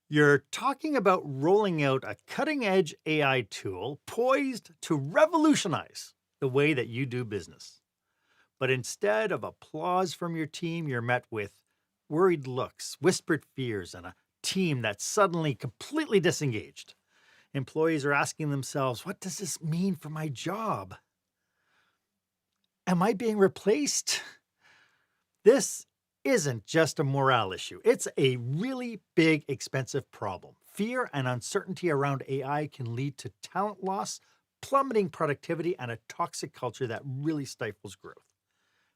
You're talking about rolling out a cutting edge AI tool poised to revolutionize the way that you do business. But instead of applause from your team, you're met with worried looks, whispered fears, and a team that's suddenly completely disengaged. Employees are asking themselves, what does this mean for my job? Am I being replaced? This isn't just a morale issue. It's a really big, expensive problem. Fear and uncertainty around AI can lead to talent loss, plummeting productivity, and a toxic culture that really stifles growth.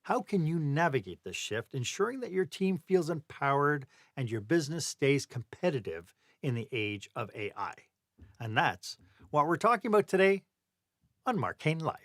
How can you navigate this shift, ensuring that your team feels empowered and your business stays competitive in the age of AI? And that's what we're talking about today on Marc Haine Live.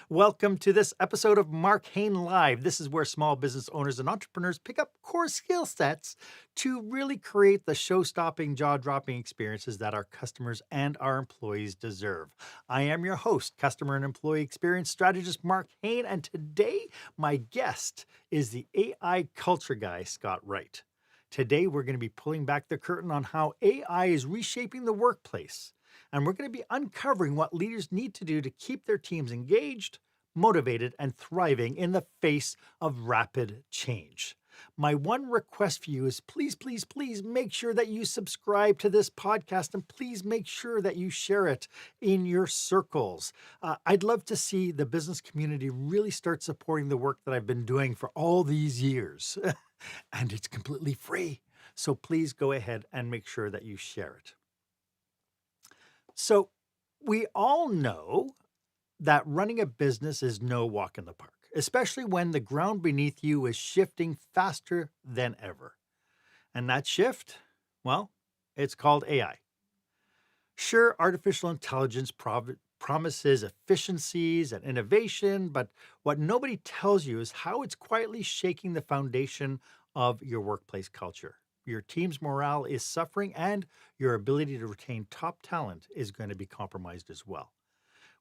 Welcome to this episode of Marc Haine Live. This is where small business owners and entrepreneurs pick up core skill sets to really create the show-stopping, jaw-dropping experiences that our customers and our employees deserve. I am your host, customer and employee experience strategist Marc Haine, and today my guest is the AI culture guy, Scott Wright. Today we're going to be pulling back the curtain on how AI is reshaping the workplace. And we're going to be uncovering what leaders need to do to keep their teams engaged, motivated, and thriving in the face of rapid change. My one request for you is please, please, please make sure that you subscribe to this podcast and please make sure that you share it in your circles. I'd love to see the business community really start supporting the work that I've been doing for all these years. And it's completely free. So please go ahead and make sure that you share it. So we all know that running a business is no walk in the park, especially when the ground beneath you is shifting faster than ever. And that shift, well, it's called AI. Sure, artificial intelligence promises efficiencies and innovation, but what nobody tells you is how it's quietly shaking the foundation of your workplace culture. Your team's morale is suffering and your ability to retain top talent is going to be compromised as well.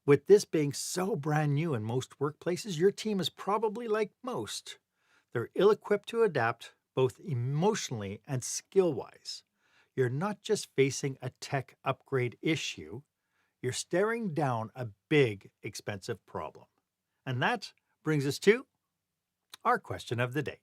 With this being so brand new in most workplaces, your team is probably like most. They're ill-equipped to adapt both emotionally and skill-wise. You're not just facing a tech upgrade issue, you're staring down a big, expensive problem. And that brings us to our question of the day.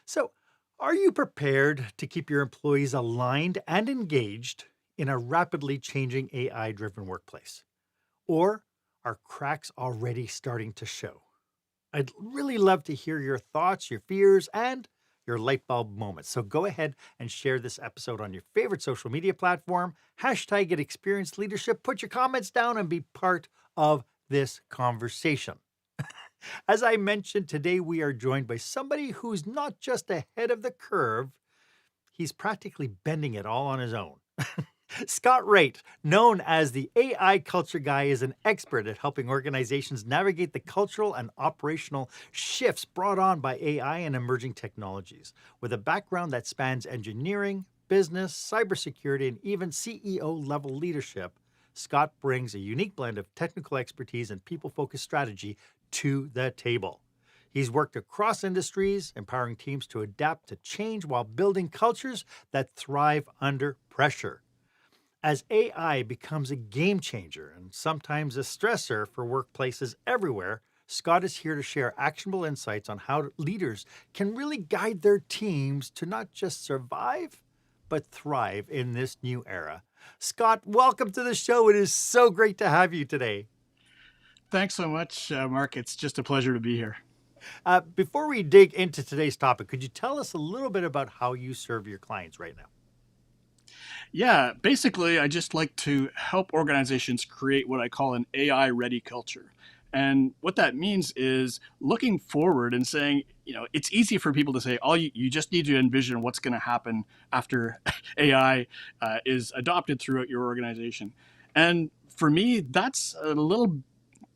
So, are you prepared to keep your employees aligned and engaged in a rapidly changing AI-driven workplace? Or are cracks already starting to show? I'd really love to hear your thoughts, your fears, and your light bulb moments. So go ahead and share this episode on your favorite social media platform. Hashtag it experienced leadership. Put your comments down and be part of this conversation. As I mentioned, today we are joined by somebody who's not just ahead of the curve, he's practically bending it all on his own. Scott Wright, known as the AI culture guy, is an expert at helping organizations navigate the cultural and operational shifts brought on by AI and emerging technologies. With a background that spans engineering, business, cybersecurity, and even CEO-level leadership, Scott brings a unique blend of technical expertise and people-focused strategy to the table. He's worked across industries, empowering teams to adapt to change while building cultures that thrive under pressure. As AI becomes a game changer and sometimes a stressor for workplaces everywhere, Scott is here to share actionable insights on how leaders can really guide their teams to not just survive, but thrive in this new era. Scott, welcome to the show. It is so great to have you today. Thanks so much, Mark. It's just a pleasure to be here. Before we dig into today's topic, could you tell us a little bit about how you serve your clients right now? Yeah, basically, I just like to help organizations create what I call an AI-ready culture. And what that means is looking forward and saying, it's easy for people to say, you just need to envision what's going to happen after AI is adopted throughout your organization. And for me, that's a little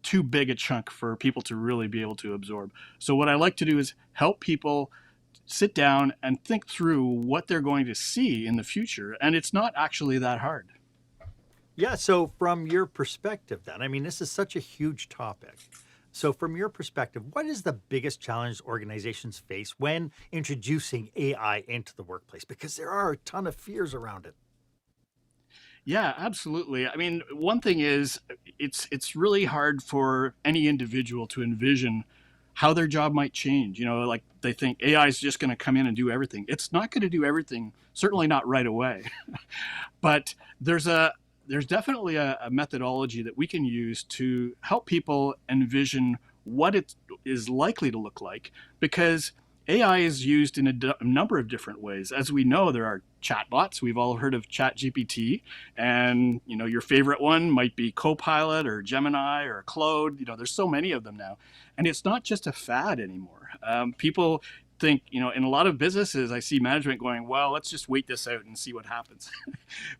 too big a chunk for people to really be able to absorb. So what I like to do is help people sit down and think through what they're going to see in the future. And it's not actually that hard. Yeah. So, from your perspective, then, I mean, this is such a huge topic. So, from your perspective, what is the biggest challenge organizations face when introducing AI into the workplace? Because there are a ton of fears around it. Yeah, absolutely. I mean, one thing is it's really hard for any individual to envision how their job might change. You know, like they think AI is just going to come in and do everything. It's not going to do everything, certainly not right away. But there's definitely a methodology that we can use to help people envision what it is likely to look like, because AI is used in a number of different ways. As we know, there are chatbots. We've all heard of ChatGPT, and you know your favorite one might be Copilot or Gemini or Claude. You know, there's so many of them now, and it's not just a fad anymore. People think, you know, in a lot of businesses, I see management going, well, let's just wait this out and see what happens.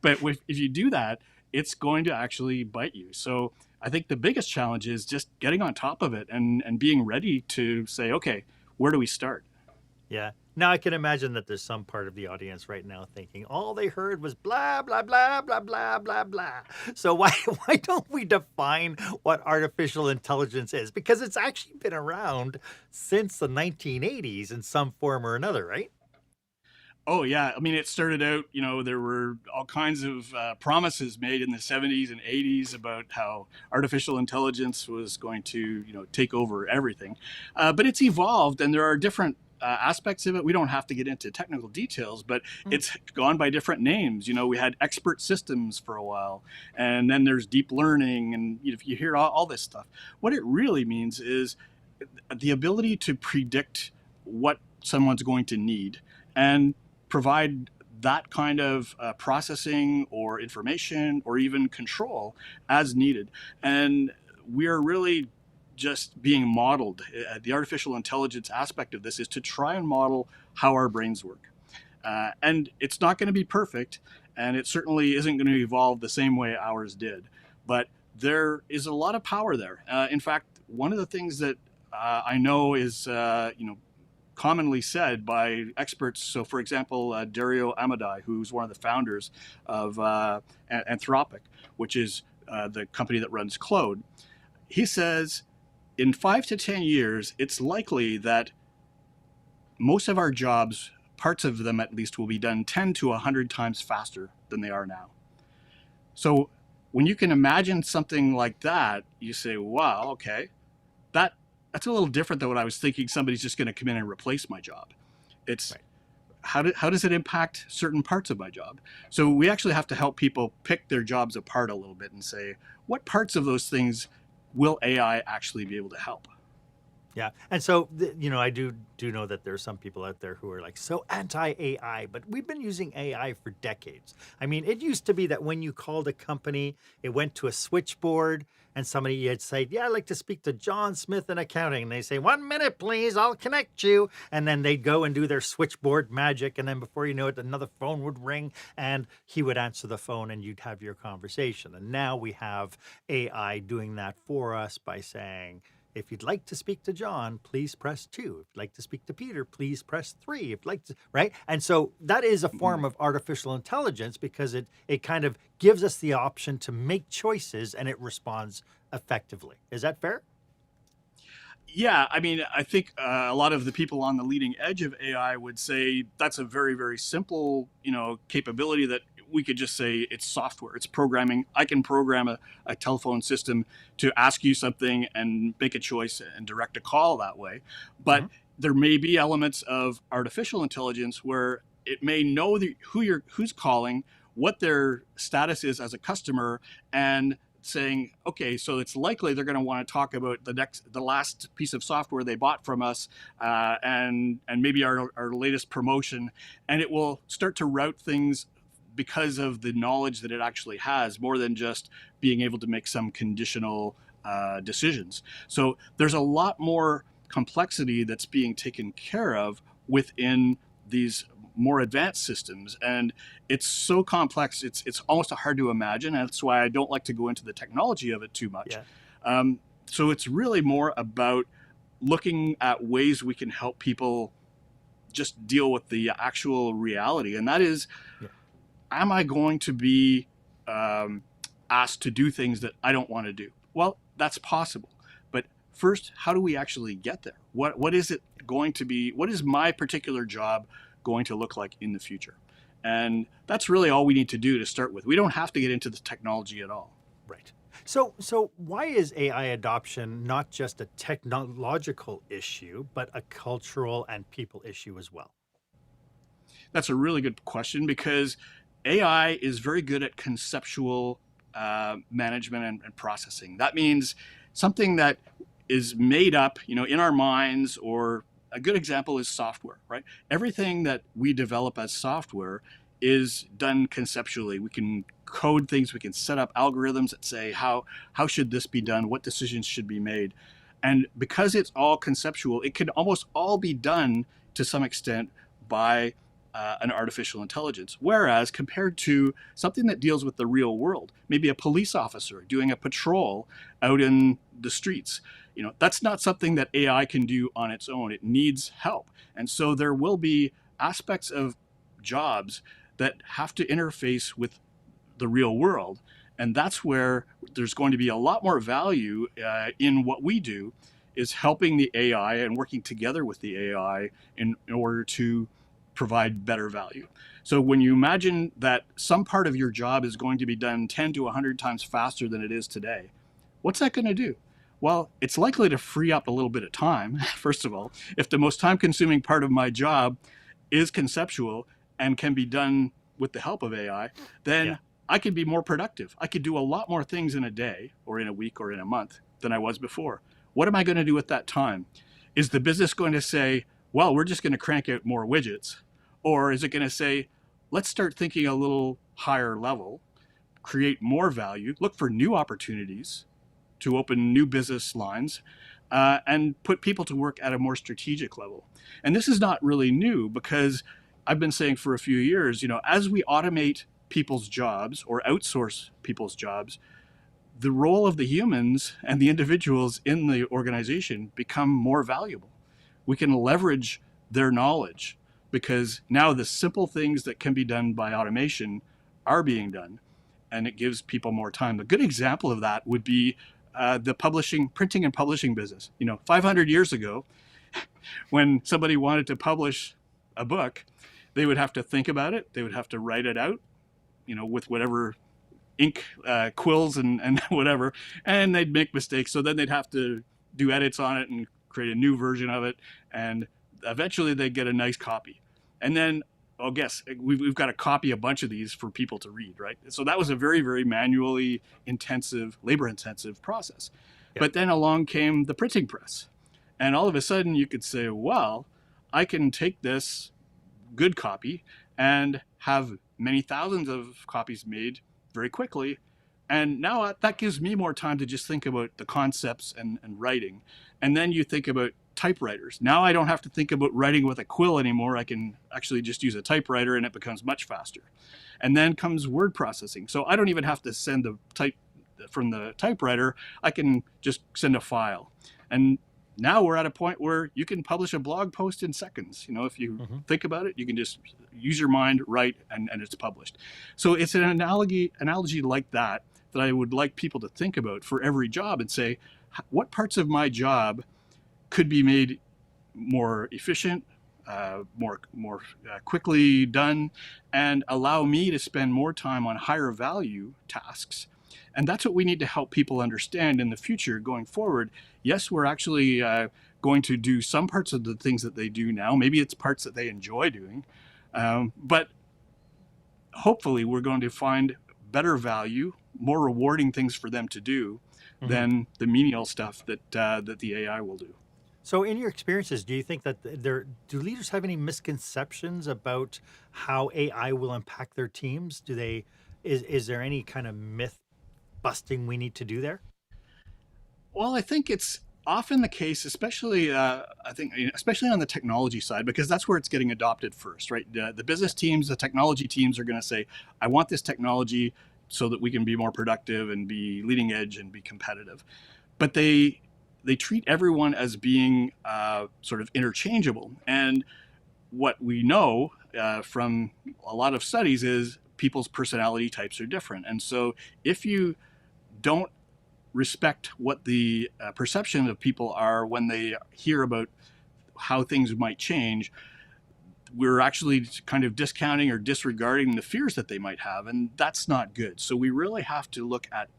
But if you do that, it's going to actually bite you. So I think the biggest challenge is just getting on top of it and being ready to say, okay, where do we start? Yeah. Now I can imagine that there's some part of the audience right now thinking all they heard was blah blah blah blah blah blah blah. So why why don't we define what artificial intelligence is? Because it's actually been around since the 1980s in some form or another, right? Oh yeah, I mean, it started out. You know, there were all kinds of promises made in the '70s and '80s about how artificial intelligence was going to, you know, take over everything. But it's evolved, and there are different aspects of it. We don't have to get into technical details, but Mm. it's gone by different names. You know, we had expert systems for a while, and then there's deep learning, and you hear all this stuff. What it really means is the ability to predict what someone's going to need and provide that kind of processing or information or even control as needed. And we're really just being modeled. The artificial intelligence aspect of this is to try and model how our brains work. And it's not going to be perfect, and it certainly isn't going to evolve the same way ours did. But there is a lot of power there. In fact, one of the things that I know is, commonly said by experts. So, for example, Dario Amodei, who's one of the founders of Anthropic, which is the company that runs Claude, he says in 5 to 10 years, it's likely that most of our jobs, parts of them at least, will be done 10 to 100 times faster than they are now. So, when you can imagine something like that, you say, wow, okay, that that's a little different than what I was thinking. Somebody's just going to come in and replace my job. It's Right. how does it impact certain parts of my job? So we actually have to help people pick their jobs apart a little bit and say, what parts of those things will AI actually be able to help? Yeah. And so, I do know that there are some people out there who are like so anti AI, but we've been using AI for decades. I mean, it used to be that when you called a company, it went to a switchboard and somebody had said, yeah, I'd like to speak to John Smith in accounting. And they say, 1 minute, please, I'll connect you. And then they'd go and do their switchboard magic. And then before you know it, another phone would ring and he would answer the phone and you'd have your conversation. And now we have AI doing that for us by saying, if you'd like to speak to John, please press 2. If you'd like to speak to Peter, please press 3. If you'd like to, right? And so that is a Mhm. form of artificial intelligence because it kind of gives us the option to make choices and it responds effectively. Is that fair? Yeah, I mean, I think a lot of the people on the leading edge of AI would say that's a very, very simple, capability that we could just say it's software, it's programming. I can program a telephone system to ask you something and make a choice and direct a call that way. But Hmm. there may be elements of artificial intelligence where it may know who's calling, what their status is as a customer, and saying, okay, so it's likely they're going to want to talk about the last piece of software they bought from us, and maybe our latest promotion, and it will start to route things because of the knowledge that it actually has, more than just being able to make some conditional decisions. So there's a lot more complexity that's being taken care of within these more advanced systems, and it's so complex, it's almost hard to imagine, and that's why I don't like to go into the technology of it too much. Yeah. So it's really more about looking at ways we can help people just deal with the actual reality, and that is, Yeah. am I going to be um, asked to do things that I don't want to do? Well, that's possible. But first, how do we actually get there? What is it going to be? What is my particular job going to look like in the future? And that's really all we need to do to start with. We don't have to get into the technology at all. Right. So why is AI adoption not just a technological issue, but a cultural and people issue as well? That's a really good question because AI is very good at conceptual management and processing. That means something that is made up, in our minds, or a good example is software, right? Everything that we develop as software is done conceptually. We can code things, we can set up algorithms that say how should this be done, what decisions should be made. And because it's all conceptual, it can almost all be done to some extent by an artificial intelligence. Whereas compared to something that deals with the real world, maybe a police officer doing a patrol out in the streets, that's not something that AI can do on its own. It needs help. And so there will be aspects of jobs that have to interface with the real world. And that's where there's going to be a lot more value in what we do, is helping the AI and working together with the AI in order to provide better value. So when you imagine that some part of your job is going to be done 10 to 100 times faster than it is today, what's that going to do? Well, it's likely to free up a little bit of time, first of all. If the most time consuming part of my job is conceptual and can be done with the help of AI, Yeah. then I can be more productive. I could do a lot more things in a day or in a week or in a month than I was before. What am I going to do with that time? Is the business going to say, well, we're just going to crank out more widgets? Or is it going to say, let's start thinking a little higher level, create more value, look for new opportunities to open new business lines, and put people to work at a more strategic level? And this is not really new, because I've been saying for a few years, as we automate people's jobs or outsource people's jobs, the role of the humans and the individuals in the organization become more valuable. We can leverage their knowledge because now the simple things that can be done by automation are being done, and it gives people more time. A good example of that would be the printing and publishing business. 500 years ago, when somebody wanted to publish a book, they would have to think about it. They would have to write it out, with whatever ink, quills and whatever, and they'd make mistakes. So then they'd have to do edits on it and create a new version of it, and eventually they'd get a nice copy. And then, oh, guess we've got to copy a bunch of these for people to read, right? So that was a very, very manually intensive, labor-intensive process. Yeah. But then along came the printing press, and all of a sudden you could say, well, I can take this good copy and have many thousands of copies made very quickly. And now that gives me more time to just think about the concepts and writing. And then you think about typewriters. Now I don't have to think about writing with a quill anymore. I can actually just use a typewriter and it becomes much faster. And then comes word processing. So I don't even have to send the type from the typewriter. I can just send a file. And now we're at a point where you can publish a blog post in seconds. If you think about it, you can just use your mind, write, and it's published. So it's an analogy like that I would like people to think about for every job and say, what parts of my job could be made more efficient, more quickly done, and allow me to spend more time on higher value tasks. And that's what we need to help people understand in the future going forward. Yes, we're actually going to do some parts of the things that they do now. Maybe it's parts that they enjoy doing. But hopefully we're going to find better value, more rewarding things for them to do than the menial stuff that the AI will do. So in your experiences, do you think that do leaders have any misconceptions about how AI will impact their teams? Is there any kind of myth busting we need to do there? Well, I think it's often the case, especially especially on the technology side, because that's where it's getting adopted first, right? The business teams, the technology teams are going to say, I want this technology so that we can be more productive and be leading edge and be competitive. But they treat everyone as being sort of interchangeable. And what we know from a lot of studies is people's personality types are different. And so if you don't respect what the perception of people are when they hear about how things might change, we're actually kind of discounting or disregarding the fears that they might have, and that's not good. So we really have to look at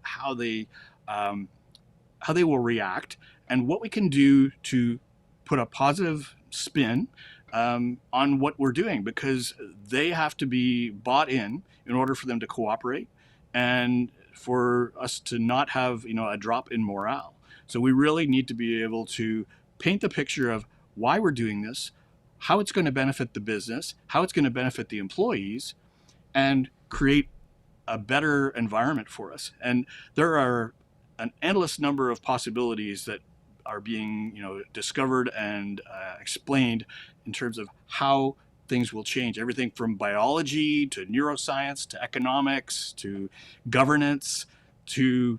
um, how they will react and what we can do to put a positive spin on what we're doing, because they have to be bought in order for them to cooperate and for us to not have a drop in morale. So we really need to be able to paint the picture of why we're doing this, how it's going to benefit the business, how it's going to benefit the employees, and create a better environment for us. And there are an endless number of possibilities that are being discovered and explained in terms of how things will change. Everything from biology to neuroscience to economics to governance to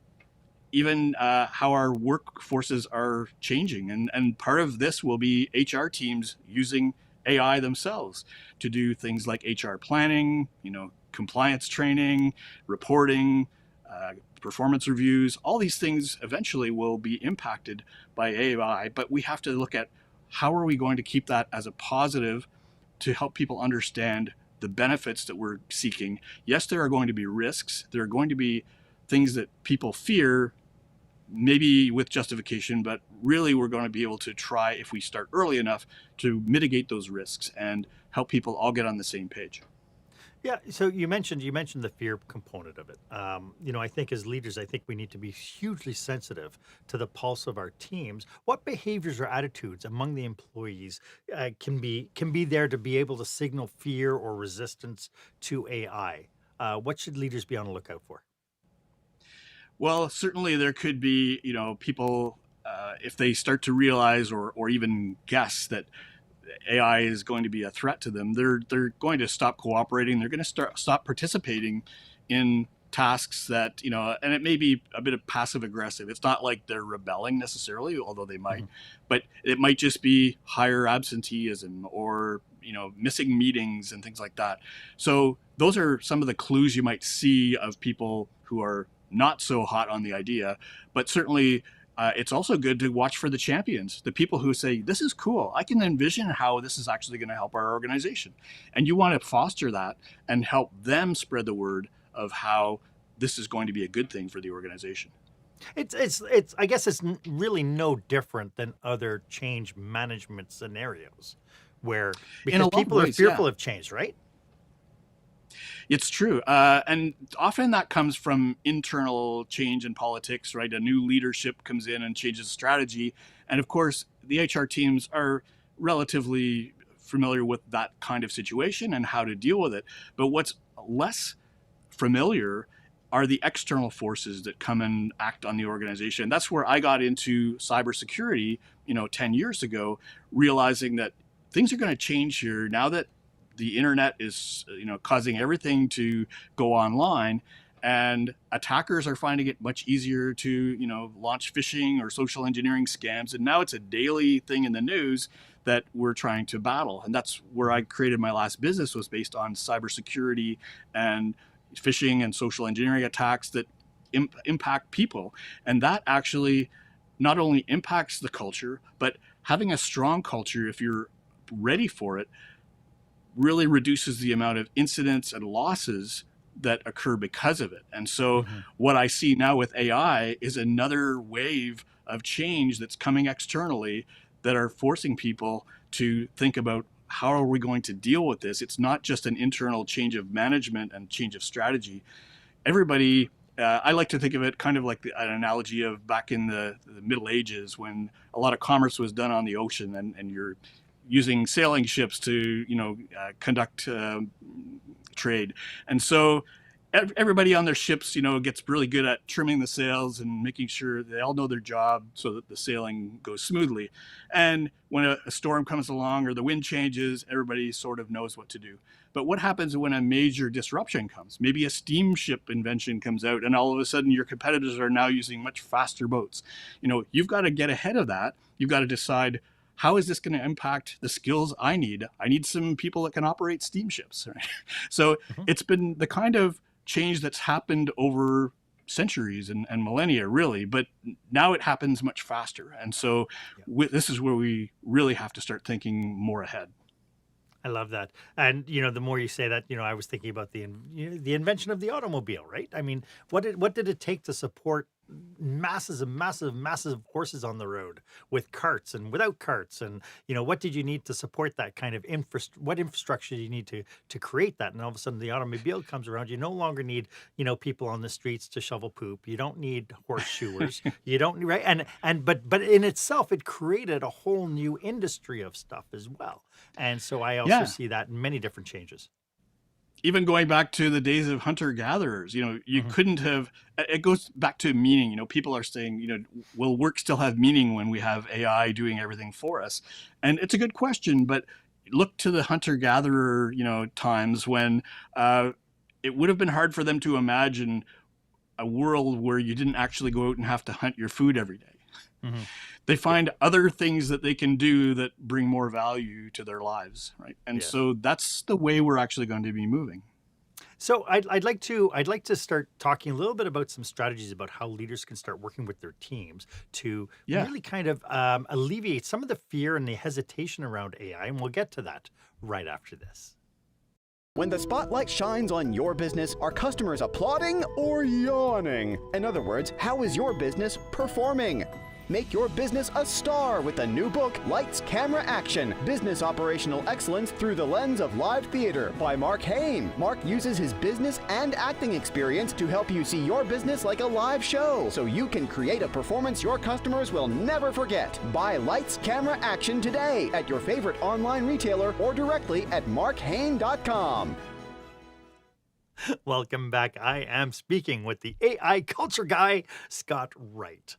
even how our workforces are changing. And part of this will be HR teams using AI themselves to do things like HR planning, compliance training, reporting, performance reviews. All these things eventually will be impacted by AI, but we have to look at how are we going to keep that as a positive to help people understand the benefits that we're seeking. Yes, there are going to be risks. There are going to be things that people fear, maybe with justification, but really we're going to be able to try, if we start early enough, to mitigate those risks and help people all get on the same page. Yeah, so you mentioned the fear component of it. I think as leaders, I think we need to be hugely sensitive to the pulse of our teams. What behaviors or attitudes among the employees can be there to be able to signal fear or resistance to AI? What should leaders be on the lookout for? Well, certainly there could be, people, if they start to realize or even guess that AI is going to be a threat to them, they're going to stop cooperating. They're going to stop participating in tasks that and it may be a bit of passive aggressive. It's not like they're rebelling necessarily, although they might, Mhm. but it might just be higher absenteeism or missing meetings and things like that. So those are some of the clues you might see of people who are not so hot on the idea, but certainly it's also good to watch for the champions, the people who say, this is cool. I can envision how this is actually going to help our organization. And you want to foster that and help them spread the word of how this is going to be a good thing for the organization. It's I guess it's really no different than other change management scenarios where In a because lot of people are ways, yeah. fearful of change, right? It's true. And often that comes from internal change in politics, right? A new leadership comes in and changes strategy. And of course, the HR teams are relatively familiar with that kind of situation and how to deal with it. But what's less familiar are the external forces that come and act on the organization. That's where I got into cybersecurity, 10 years ago, realizing that things are going to change here now that the internet is, causing everything to go online, and attackers are finding it much easier to, launch phishing or social engineering scams. And now it's a daily thing in the news that we're trying to battle. And that's where I created my last business, was based on cybersecurity and phishing and social engineering attacks that impact people. And that actually not only impacts the culture, but having a strong culture, if you're ready for it, really reduces the amount of incidents and losses that occur because of it. And so Mhm. what I see now with AI is another wave of change that's coming externally that are forcing people to think about, how are we going to deal with this? It's not just an internal change of management and change of strategy. Everybody, I like to think of it kind of like an analogy of back in the Middle Ages, when a lot of commerce was done on the ocean, and you're using sailing ships to conduct trade. And so everybody on their ships gets really good at trimming the sails and making sure they all know their job so that the sailing goes smoothly. And when a storm comes along or the wind changes, everybody sort of knows what to do. But what happens when a major disruption comes? Maybe a steamship invention comes out and all of a sudden your competitors are now using much faster boats. You've got to get ahead of that. You've got to decide, how is this going to impact the skills I need? I need some people that can operate steamships, right? So Mhm. it's been the kind of change that's happened over centuries and millennia, really, but now it happens much faster. And so Yeah. this is where we really have to start thinking more ahead. I love that. And the more you say that, I was thinking about the invention of the automobile, right? I mean, what did it take to support masses and massive horses on the road with carts and without carts? And what did you need to support that kind of what infrastructure do you need to create that? And all of a sudden the automobile comes around. You no longer need, people on the streets to shovel poop. You don't need horseshoers. You don't right. But in itself, it created a whole new industry of stuff as well. And so I also Yeah. see that in many different changes. Even going back to the days of hunter gatherers, you Mhm. couldn't have, it goes back to meaning. People are saying, will work still have meaning when we have AI doing everything for us? And it's a good question, but look to the hunter gatherer, times when it would have been hard for them to imagine a world where you didn't actually go out and have to hunt your food every day. Mhm. They Yeah. find other things that they can do that bring more value to their lives, right? And Yes. so that's the way we're actually going to be moving. So I'd like to start talking a little bit about some strategies about how leaders can start working with their teams to Yeah. really kind of alleviate some of the fear and the hesitation around AI, and we'll get to that right after this. When the spotlight shines on your business, are customers applauding or yawning? In other words, how is your business performing? Make your business a star with the new book, Lights, Camera, Action, Business Operational Excellence Through the Lens of Live Theater by Marc Haine. Marc uses his business and acting experience to help you see your business like a live show so you can create a performance your customers will never forget. Buy Lights, Camera, Action today at your favorite online retailer or directly at marchaine.com. Welcome back. I am speaking with the AI culture guy, Scott Wright.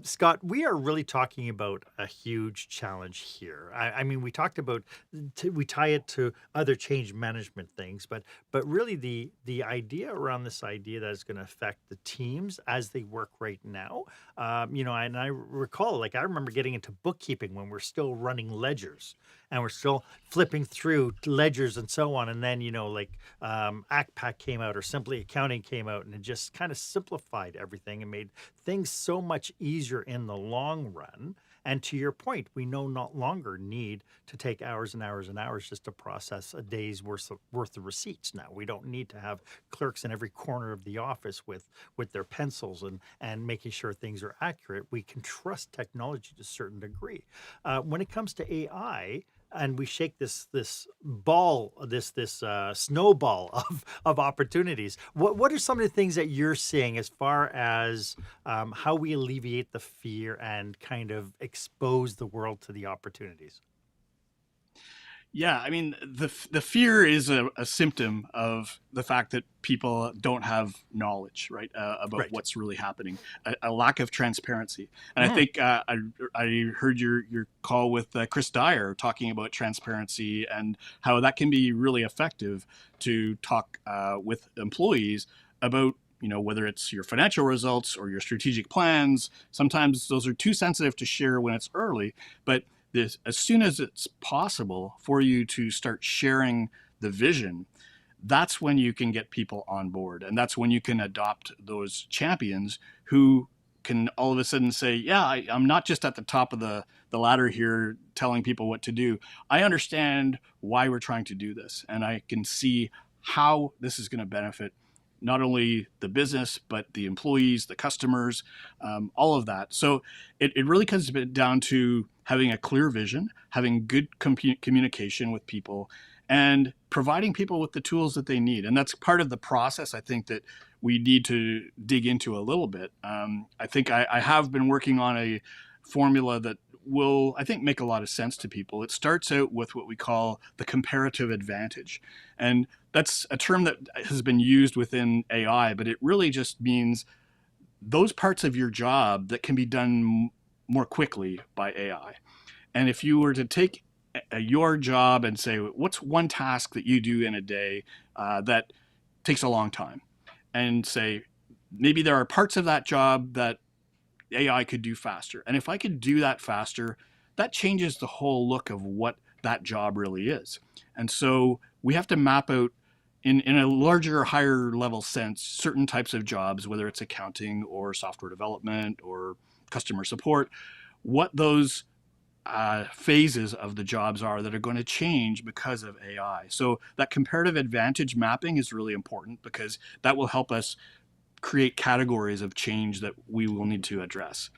Scott, we are really talking about a huge challenge here. I mean, we talked about we tie it to other change management things, but really the idea around this idea that is going to affect the teams as they work right now. And I recall, like, I remember getting into bookkeeping when we're still running ledgers and we're still flipping through ledgers and so on, and then ACPAC came out or Simply Accounting came out, and it just kind of simplified everything and made things so much easier in the long run. And to your point, we no not longer need to take hours and hours and hours just to process a day's worth of receipts. Now we don't need to have clerks in every corner of the office with their pencils and making sure things are accurate. We can trust technology to a certain degree. When it comes to AI, and we shake this ball, this snowball of opportunities. What are some of the things that you're seeing as far as how we alleviate the fear and kind of expose the world to the opportunities? Yeah, I mean, the fear is a symptom of the fact that people don't have knowledge, right, about Right. what's really happening, a lack of transparency. And I Mhm. think I heard your call with Chris Dyer talking about transparency and how that can be really effective to talk with employees about, whether it's your financial results or your strategic plans. Sometimes those are too sensitive to share when it's early, but as soon as it's possible for you to start sharing the vision, that's when you can get people on board. And that's when you can adopt those champions who can all of a sudden say, yeah, I'm not just at the top of the ladder here telling people what to do. I understand why we're trying to do this. And I can see how this is going to benefit not only the business, but the employees, the customers, all of that. So it really comes down to having a clear vision, having good communication with people, and providing people with the tools that they need. And that's part of the process, I think, that we need to dig into a little bit. I think I have been working on a formula that will, I think, make a lot of sense to people. It starts out with what we call the comparative advantage. And that's a term that has been used within AI, but it really just means those parts of your job that can be done more quickly by AI. And if you were to take your job and say, what's one task that you do in a day that takes a long time? And say, maybe there are parts of that job that AI could do faster. And if I could do that faster, that changes the whole look of what that job really is. And so we have to map out in a larger, higher level sense, certain types of jobs, whether it's accounting or software development or customer support, what those phases of the jobs are that are going to change because of AI. So that comparative advantage mapping is really important because that will help us create categories of change that we will need to address.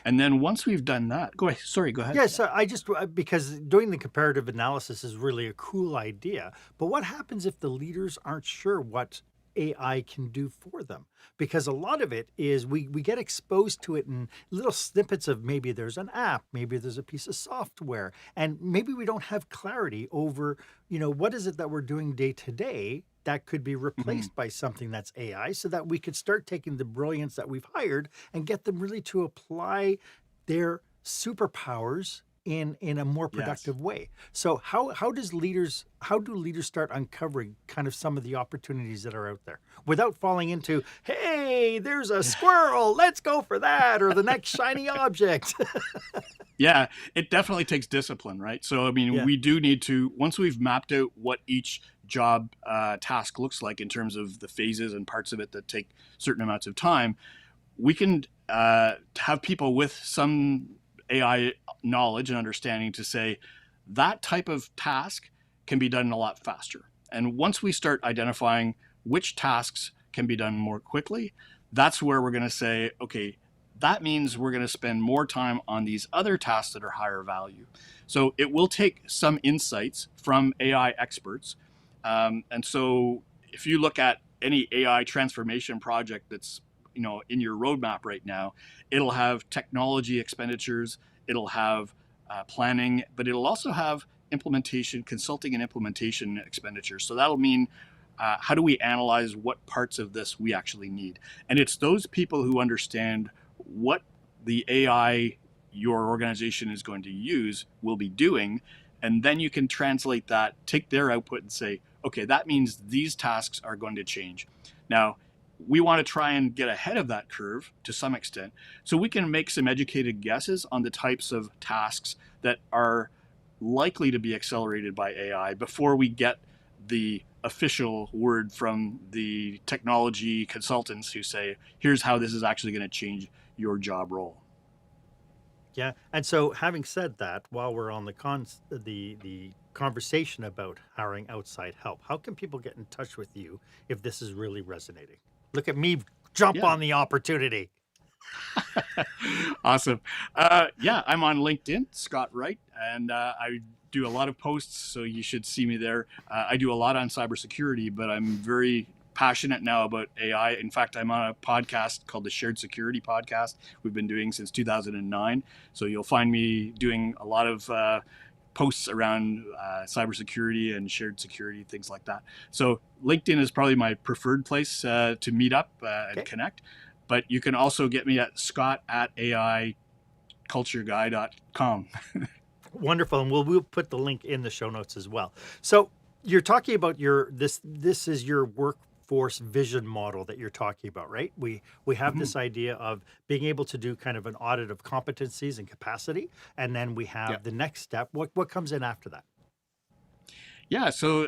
And then once we've done that, go ahead. Sorry, go ahead. Yeah, so I just because doing the comparative analysis is really a cool idea. But what happens if the leaders aren't sure what AI can do for them? Because a lot of it is we get exposed to it in little snippets of maybe there's an app, maybe there's a piece of software, and maybe we don't have clarity over, what is it that we're doing day to day that could be Mhm. replaced by something that's AI so that we could start taking the brilliance that we've hired and get them really to apply their superpowers in a more Yes. productive way. So how do leaders start uncovering kind of some of the opportunities that are out there without falling into, hey, there's a squirrel, let's go for that, or the next shiny object. Yeah, it definitely takes discipline, right? So, I mean, Yeah. we do need to, once we've mapped out what each job task looks like in terms of the phases and parts of it that take certain amounts of time, we can have people with some AI knowledge and understanding to say that type of task can be done a lot faster. And once we start identifying which tasks can be done more quickly, that's where we're going to say, okay, that means we're going to spend more time on these other tasks that are higher value. So it will take some insights from AI experts. And so if you look at any AI transformation project that's in your roadmap right now, it'll have technology expenditures, it'll have planning, but it'll also have implementation, consulting and implementation expenditures. So that'll mean how do we analyze what parts of this we actually need? And it's those people who understand what the AI your organization is going to use will be doing. And then you can translate that, take their output and say, okay, that means these tasks are going to change. Now, we want to try and get ahead of that curve to some extent so we can make some educated guesses on the types of tasks that are likely to be accelerated by AI before we get the official word from the technology consultants who say, here's how this is actually going to change your job role. Yeah. And so having said that, while we're on the conversation about hiring outside help, how can people get in touch with you if this is really resonating? Look at me jump Yeah. on the opportunity. Awesome. Yeah, I'm on LinkedIn, Scott Wright, and I do a lot of posts, so you should see me there. I do a lot on cybersecurity, but I'm very passionate now about AI. In fact, I'm on a podcast called the Shared Security Podcast. We've been doing since 2009. So you'll find me doing a lot of posts around cybersecurity and shared security, things like that. So LinkedIn is probably my preferred place to meet up and Okay. connect. But you can also get me at scott@aicultureguy.com. Wonderful. And we'll put the link in the show notes as well. So you're talking about this is your workforce vision model that you're talking about, right? We have Mhm. this idea of being able to do kind of an audit of competencies and capacity, and then we Yeah. have the next step. What comes in after that? Yeah. So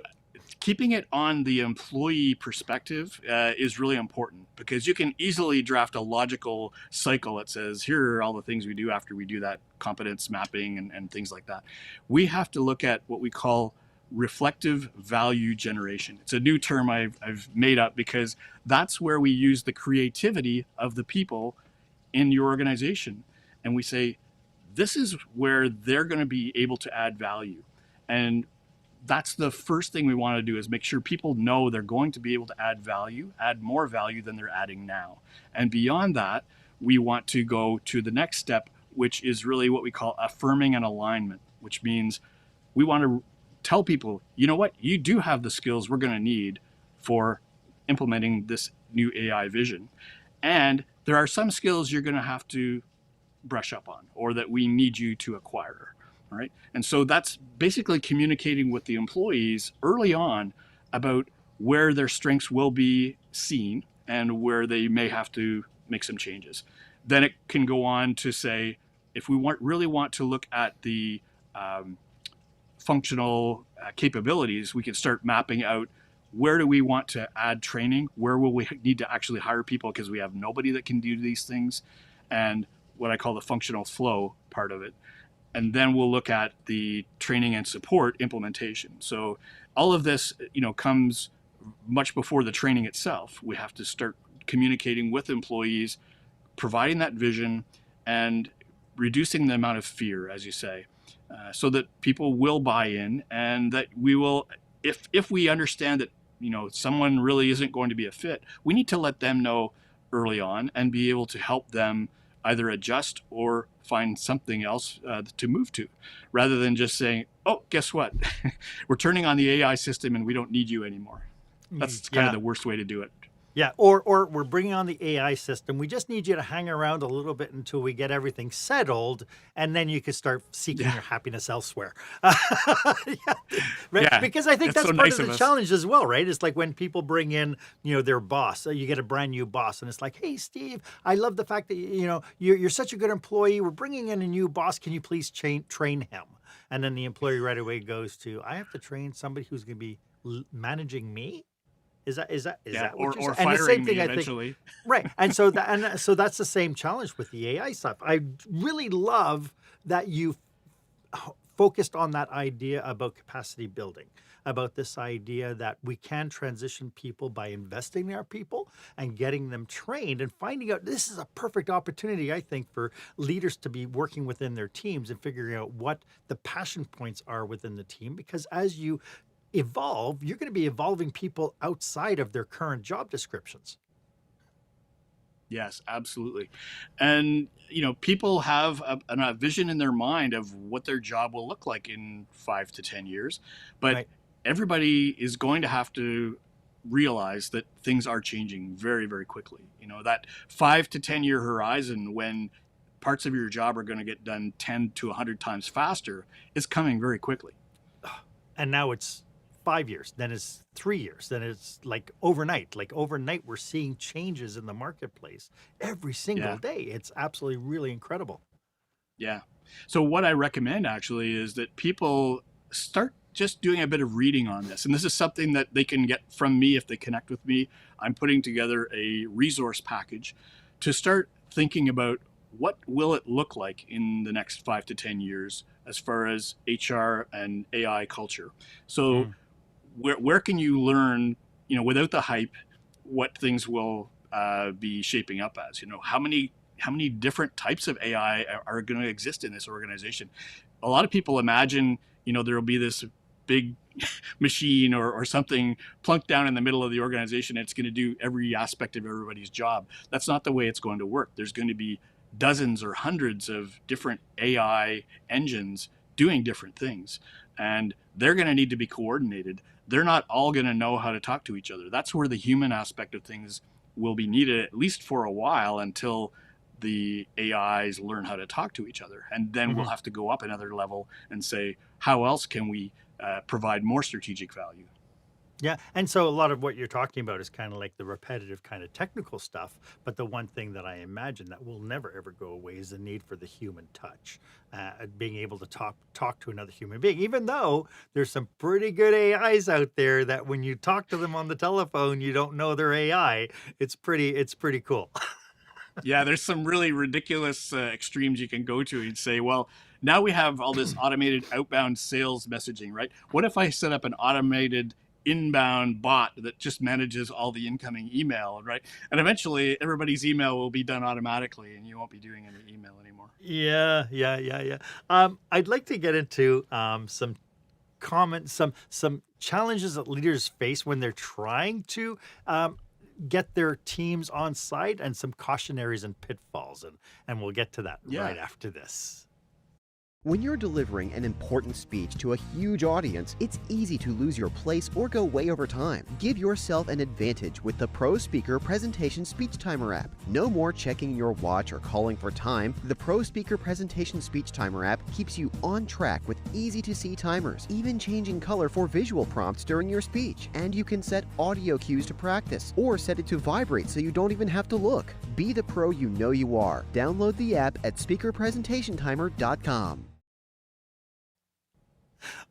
keeping it on the employee perspective is really important because you can easily draft a logical cycle that says, here are all the things we do after we do that competence mapping and things like that. We have to look at what we call reflective value generation. It's a new term I've made up because that's where we use the creativity of the people in your organization. And we say, this is where they're going to be able to add value. And that's the first thing we want to do is make sure people know they're going to be able to add value, add more value than they're adding now. And beyond that, we want to go to the next step, which is really what we call affirming an alignment, which means we want to tell people, you know what, you do have the skills we're going to need for implementing this new AI vision. And there are some skills you're going to have to brush up on or that we need you to acquire. All right. And so that's basically communicating with the employees early on about where their strengths will be seen and where they may have to make some changes. Then it can go on to say, if we really want to look at the functional capabilities, we can start mapping out where do we want to add training, where will we need to actually hire people because we have nobody that can do these things, and what I call the functional flow part of it. And then we'll look at the training and support implementation. So all of this, comes much before the training itself. We have to start communicating with employees, providing that vision, and reducing the amount of fear, as you say, so that people will buy in, and that we will, if we understand that someone really isn't going to be a fit, we need to let them know early on and be able to help them either adjust or find something else to move to, rather than just saying, oh, guess what? We're turning on the AI system and we don't need you anymore. That's kind of the worst way to do it. Yeah, or we're bringing on the AI system. We just need you to hang around a little bit until we get everything settled, and then you can start seeking your happiness elsewhere. Right? Because I think that's so part nice of the us. challenge as well, right? It's like when people bring in, their boss. You get a brand new boss, and it's like, hey, Steve, I love the fact that you're such a good employee. We're bringing in a new boss. Can you please train him? And then the employee right away goes to, I have to train somebody who's going to be managing me. Is that what you're or saying? And the firing same thing, me I think, eventually. right? And so that's the same challenge with the AI stuff. I really love that you focused on that idea about capacity building, about this idea that we can transition people by investing in our people and getting them trained and finding out this is a perfect opportunity, I think, for leaders to be working within their teams and figuring out what the passion points are within the team, because as you evolve, you're going to be evolving people outside of their current job descriptions. Yes, absolutely. And, people have a vision in their mind of what their job will look like in 5 to 10 years. But everybody is going to have to realize that things are changing very, very quickly. That 5 to 10 year horizon when parts of your job are going to get done 10 to 100 times faster is coming very quickly. And now it's 5 years, then it's 3 years, then it's like overnight. Like overnight, we're seeing changes in the marketplace every single day. It's absolutely really incredible. Yeah. So what I recommend actually is that people start just doing a bit of reading on this. And this is something that they can get from me if they connect with me. I'm putting together a resource package to start thinking about what will it look like in the next 5 to 10 years as far as HR and AI culture. So where can you learn, without the hype, what things will be shaping up as? How many different types of AI are going to exist in this organization? A lot of people imagine, there will be this big machine or something plunked down in the middle of the organization. And it's going to do every aspect of everybody's job. That's not the way it's going to work. There's going to be dozens or hundreds of different AI engines doing different things, and they're going to need to be coordinated. They're not all going to know how to talk to each other. That's where the human aspect of things will be needed, at least for a while, until the AIs learn how to talk to each other. And then we'll have to go up another level and say, how else can we provide more strategic value? Yeah. And so a lot of what you're talking about is kind of like the repetitive kind of technical stuff. But the one thing that I imagine that will never, ever go away is the need for the human touch, being able to talk to another human being, even though there's some pretty good AIs out there that when you talk to them on the telephone, you don't know they're AI. It's pretty cool. Yeah, there's some really ridiculous extremes you can go to and say, well, now we have all this automated outbound sales messaging, right? What if I set up an automated inbound bot that just manages all the incoming email, right? And eventually everybody's email will be done automatically and you won't be doing any email anymore. Yeah. I'd like to get into some comments, some challenges that leaders face when they're trying to get their teams on site, and some cautionaries and pitfalls, and we'll get to that right after this. When you're delivering an important speech to a huge audience, it's easy to lose your place or go way over time. Give yourself an advantage with the Pro Speaker Presentation Speech Timer app. No more checking your watch or calling for time. The Pro Speaker Presentation Speech Timer app keeps you on track with easy-to-see timers, even changing color for visual prompts during your speech. And you can set audio cues to practice, or set it to vibrate so you don't even have to look. Be the pro you know you are. Download the app at speakerpresentationtimer.com.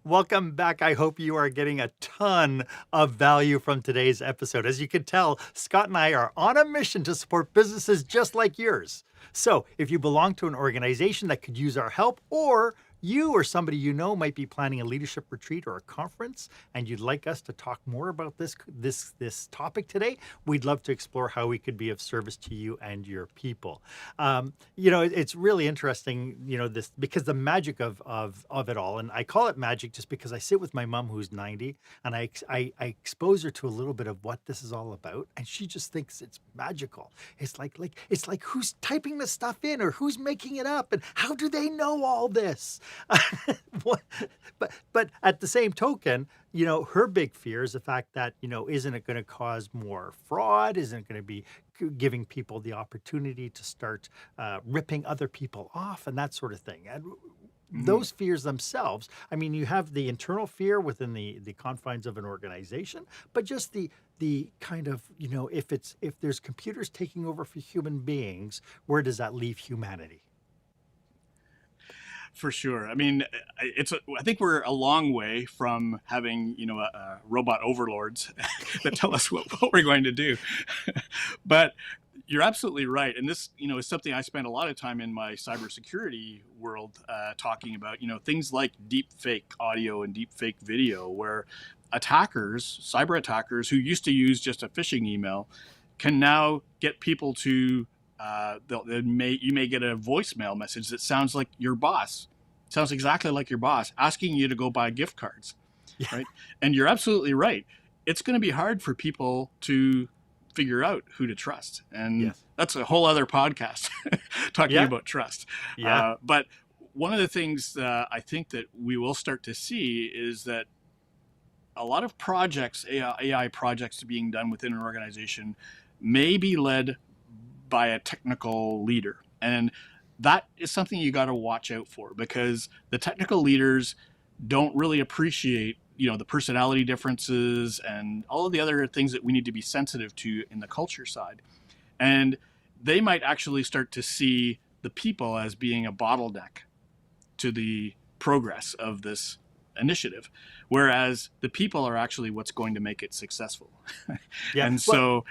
Welcome back. I hope you are getting a ton of value from today's episode. As you can tell, Scott and I are on a mission to support businesses just like yours. So if you belong to an organization that could use our help, or you or somebody you know might be planning a leadership retreat or a conference, and you'd like us to talk more about this topic today, we'd love to explore how we could be of service to you and your people. It's really interesting, this, because the magic of it all, and I call it magic just because I sit with my mom who's 90, and I expose her to a little bit of what this is all about, and she just thinks it's magical. It's like who's typing this stuff in, or who's making it up, and how do they know all this? But at the same token, her big fear is the fact that, isn't it going to cause more fraud? Isn't it going to be giving people the opportunity to start ripping other people off and that sort of thing? And those fears themselves, I mean, you have the internal fear within the confines of an organization, but just the kind of, if there's computers taking over for human beings, where does that leave humanity? For sure. I mean, I think we're a long way from having, robot overlords that tell us what we're going to do. But you're absolutely right. And this, is something I spend a lot of time in my cybersecurity world talking about, things like deep fake audio and deep fake video, where cyber attackers who used to use just a phishing email can now get people to you may get a voicemail message that sounds like your boss, sounds exactly like your boss, asking you to go buy gift cards, right? And you're absolutely right. It's going to be hard for people to figure out who to trust, and that's a whole other podcast talking about trust. But one of the things that I think that we will start to see is that a lot of projects, AI projects being done within an organization, may be led by a technical leader. And that is something you got to watch out for, because the technical leaders don't really appreciate, the personality differences and all of the other things that we need to be sensitive to in the culture side. And they might actually start to see the people as being a bottleneck to the progress of this initiative, whereas the people are actually what's going to make it successful. And so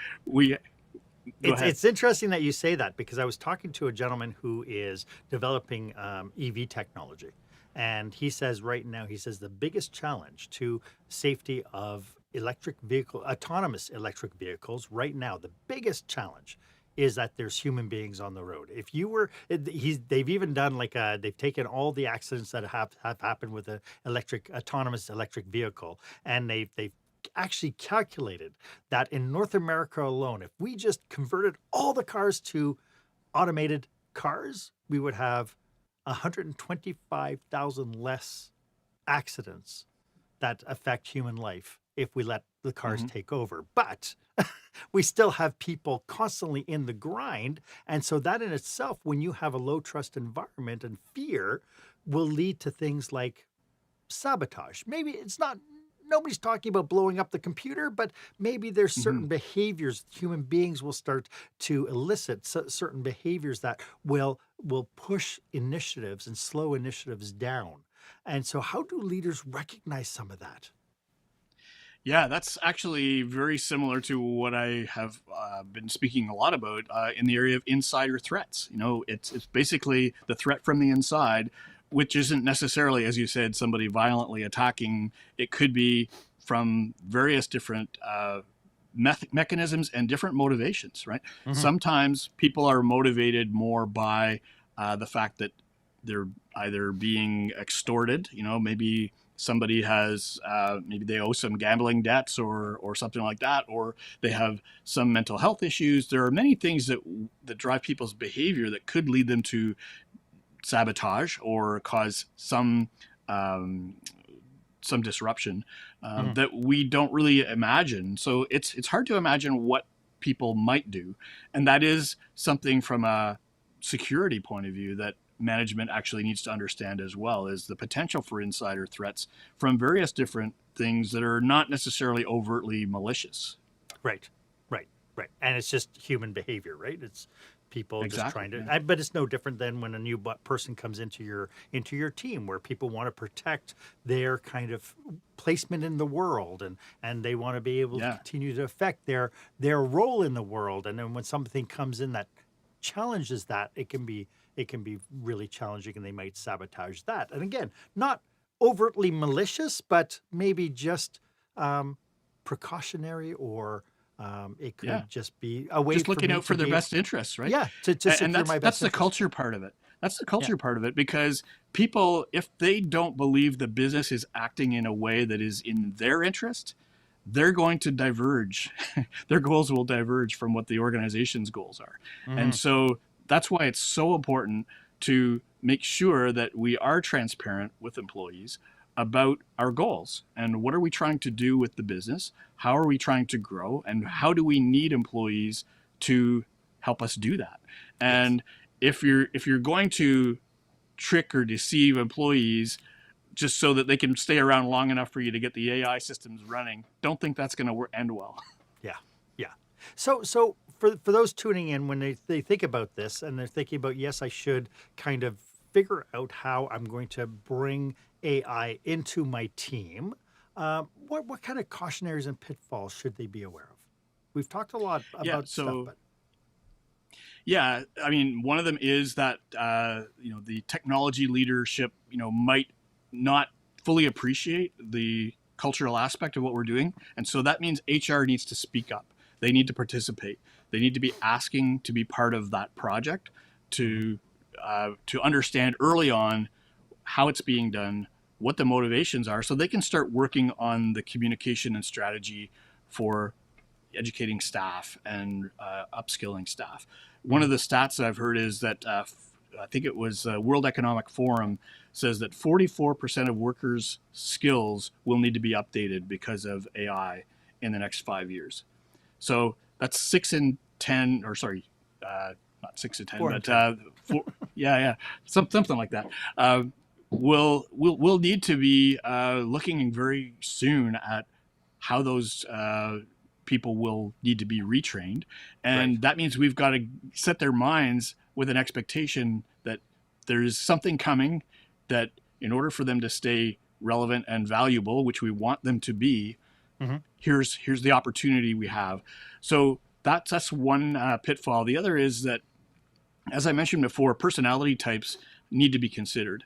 it's interesting that you say that, because I was talking to a gentleman who is developing EV technology, and he says the biggest challenge to safety of autonomous electric vehicles right now, the biggest challenge is that there's human beings on the road. If you were, they've even done they've taken all the accidents that have happened with an autonomous electric vehicle, and they've actually calculated that in North America alone, if we just converted all the cars to automated cars, we would have 125,000 less accidents that affect human life if we let the cars take over. But we still have people constantly in the grind. And so that in itself, when you have a low trust environment and fear, will lead to things like sabotage. Maybe nobody's talking about blowing up the computer, but maybe there's certain behaviors human beings will start to elicit, certain behaviors that will push initiatives and slow initiatives down. And so how do leaders recognize some of that? Yeah, that's actually very similar to what I have been speaking a lot about in the area of insider threats. It's basically the threat from the inside, which isn't necessarily, as you said, somebody violently attacking. It could be from various different mechanisms and different motivations, right? Sometimes people are motivated more by the fact that they're either being extorted, maybe somebody has, maybe they owe some gambling debts or something like that, or they have some mental health issues. There are many things that drive people's behavior that could lead them to sabotage or cause some disruption that we don't really imagine. So it's hard to imagine what people might do, and that is something from a security point of view that management actually needs to understand as well, is the potential for insider threats from various different things that are not necessarily overtly malicious. Right. Right. And it's just human behavior, right? It's people just Exactly. trying to, Yeah. but it's no different than when a new person comes into your team, where people want to protect their kind of placement in the world, and they want to be able to Yeah. continue to affect their role in the world. And then when something comes in that challenges that, it can be really challenging, and they might sabotage that. And again, not overtly malicious, but maybe just precautionary, or it Yeah. could just be a way Just for looking me out to for their be able, best interests, right? yeah, to And secure that's my that's best the interest. culture part of it. That's the Yeah. culture part of it, because people, if they don't believe the business is acting in a way that is in their interest, they're going to diverge. Their goals will diverge from what the organization's goals are. And Hmm. so that's why it's so important to make sure that we are transparent with employees about our goals and what are we trying to do with the business, how are we trying to grow, and how do we need employees to help us do that. Yes. And if you're going to trick or deceive employees just so that they can stay around long enough for you to get the AI systems running, don't think that's going to end well. Yeah. Yeah. So for those tuning in, when they think about this, and they're thinking about, yes, I should kind of figure out how I'm going to bring AI into my team. What kind of cautionaries and pitfalls should they be aware of? We've talked a lot Yeah. about stuff, So but yeah, I mean, one of them is that the technology leadership might not fully appreciate the cultural aspect of what we're doing, and so that means HR needs to speak up. They need to participate. They need to be asking to be part of that project, mhm, to understand early on how it's being done, what the motivations are, so they can start working on the communication and strategy for educating staff and upskilling staff. One of mhm. the stats that I've heard is that I think it was World Economic Forum says that 44% of workers' skills will need to be updated because of AI in the next 5 years. So that's 6 in 10, or sorry, not 6 in 10, 4 and but 10. yeah, yeah, something like that. We'll need to be looking very soon at how those people will need to be retrained, Right. and that means we've got to set their minds with an expectation that there's something coming, that in order for them to stay relevant and valuable, which we want them to be, Hmm. here's the opportunity we have. So that's one pitfall. The other is that, as I mentioned before, personality types need to be considered.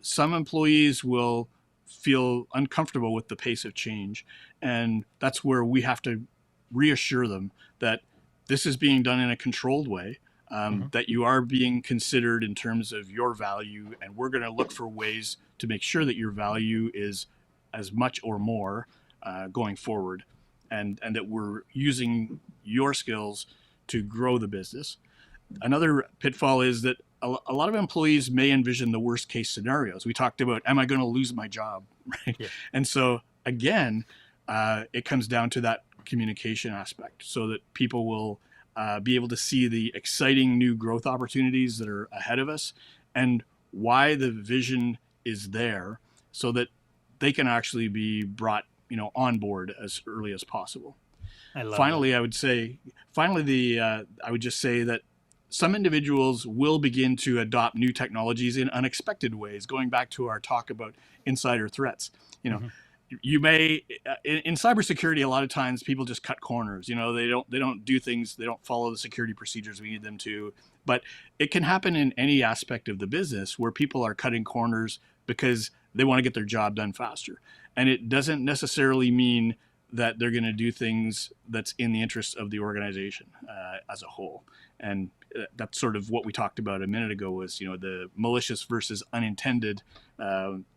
Some employees will feel uncomfortable with the pace of change, and that's where we have to reassure them that this is being done in a controlled way, Hmm. that you are being considered in terms of your value, and we're going to look for ways to make sure that your value is as much or more going forward, and that we're using your skills to grow the business. Another pitfall is that a lot of employees may envision the worst case scenarios. We talked about, am I going to lose my job? Right. Yeah. And so, again, it comes down to that communication aspect, so that people will be able to see the exciting new growth opportunities that are ahead of us, and why the vision is there, so that they can actually be brought on board as early as possible. I love that. Finally, I would just say that some individuals will begin to adopt new technologies in unexpected ways. Going back to our talk about insider threats, you know, Hmm. you may in cybersecurity, a lot of times people just cut corners. They don't do things. They don't follow the security procedures we need them to. But it can happen in any aspect of the business where people are cutting corners because they want to get their job done faster, and it doesn't necessarily mean that they're going to do things that's in the interest of the organization as a whole. And that's sort of what we talked about a minute ago, was the malicious versus unintended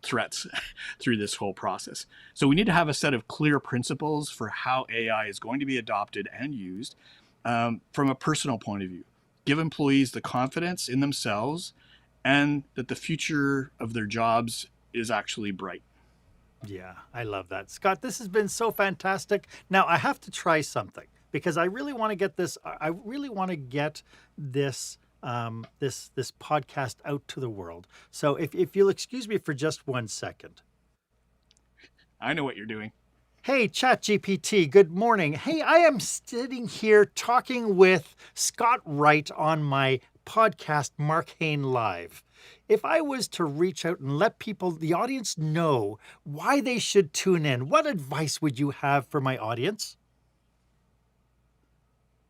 threats through this whole process. So we need to have a set of clear principles for how AI is going to be adopted and used, from a personal point of view. Give employees the confidence in themselves, and that the future of their jobs is actually bright. Yeah, I love that. Scott, this has been so fantastic. Now I have to try something, because I really want to get this. I really want to get this this podcast out to the world. So if you'll excuse me for just 1 second. I know what you're doing. Hey, ChatGPT, good morning. Hey, I am sitting here talking with Scott Wright on my podcast, Marc Haine Live. If I was to reach out and let people, the audience, know why they should tune in, what advice would you have for my audience?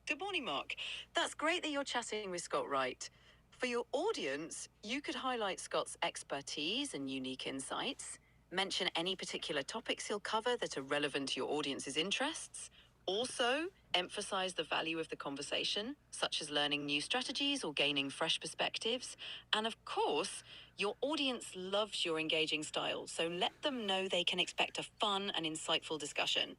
Good morning, Mark. That's great that you're chatting with Scott Wright. For your audience, you could highlight Scott's expertise and unique insights, mention any particular topics he'll cover that are relevant to your audience's interests. Also, emphasize the value of the conversation, such as learning new strategies or gaining fresh perspectives. And of course, your audience loves your engaging style, so let them know they can expect a fun and insightful discussion.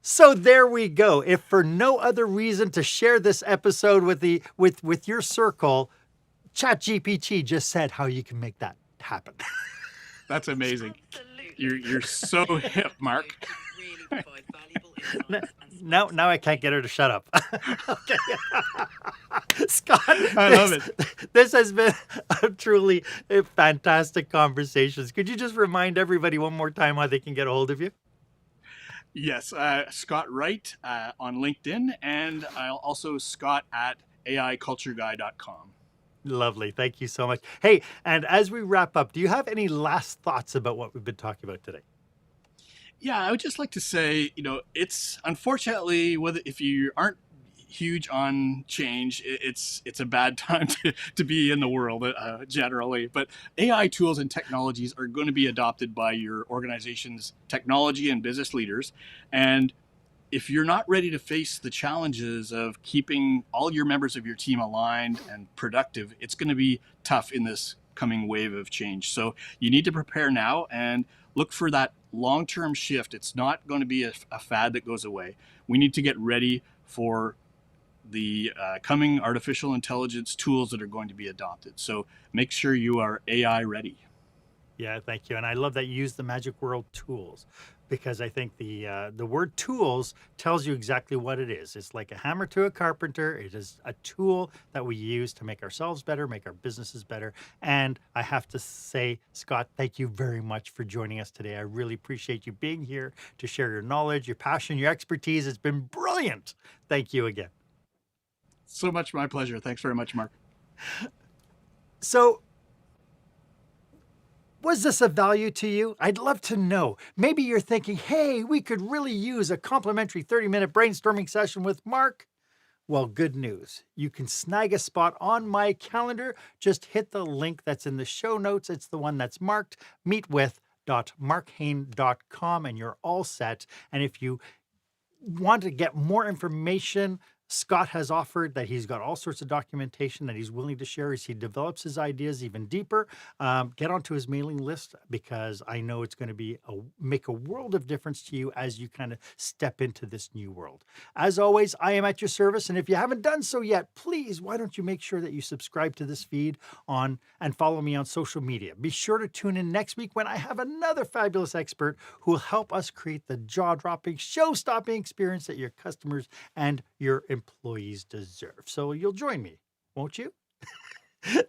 So there we go. If for no other reason to share this episode with your circle, ChatGPT just said how you can make that happen. That's amazing. Absolutely. You're so hip, Mark. They really provide valuable insights and Now I can't get her to shut up. Okay. Scott, I love it. This has been a truly fantastic conversations. Could you just remind everybody one more time how they can get a hold of you? Yes, Scott Wright on LinkedIn, and I'll also Scott at aicultureguy.com. Lovely. Thank you so much. Hey, and as we wrap up, do you have any last thoughts about what we've been talking about today? Yeah, I would just like to say, it's unfortunately, whether if you aren't huge on change, it's a bad time to be in the world generally. But AI tools and technologies are going to be adopted by your organization's technology and business leaders. And if you're not ready to face the challenges of keeping all your members of your team aligned and productive, it's going to be tough in this coming wave of change. So you need to prepare now and look for that long-term shift. It's not going to be a fad that goes away. We need to get ready for the coming artificial intelligence tools that are going to be adopted. So make sure you are AI ready. Yeah, thank you. And I love that you use the magic word tools, because I think the word tools tells you exactly what it is. It's like a hammer to a carpenter. It is a tool that we use to make ourselves better, make our businesses better. And I have to say, Scott, thank you very much for joining us today. I really appreciate you being here to share your knowledge, your passion, your expertise. It's been brilliant. Thank you again. So much my pleasure. Thanks very much, Mark. So, was this of value to you? I'd love to know. Maybe you're thinking, hey, we could really use a complimentary 30-minute brainstorming session with Mark. Well, good news. You can snag a spot on my calendar. Just hit the link that's in the show notes. It's the one that's marked meetwith.marchaine.com, and you're all set. And if you want to get more information, Scott has offered that he's got all sorts of documentation that he's willing to share as he develops his ideas even deeper. Get onto his mailing list, because I know it's going to make a world of difference to you as you kind of step into this new world. As always, I am at your service. And if you haven't done so yet, please, why don't you make sure that you subscribe to this feed and follow me on social media. Be sure to tune in next week when I have another fabulous expert who will help us create the jaw-dropping, show-stopping experience that your customers and your employees deserve. So you'll join me, won't you?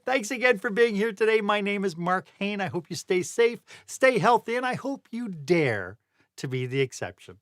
Thanks again for being here today. My name is Marc Haine. I hope you stay safe, stay healthy, and I hope you dare to be the exception.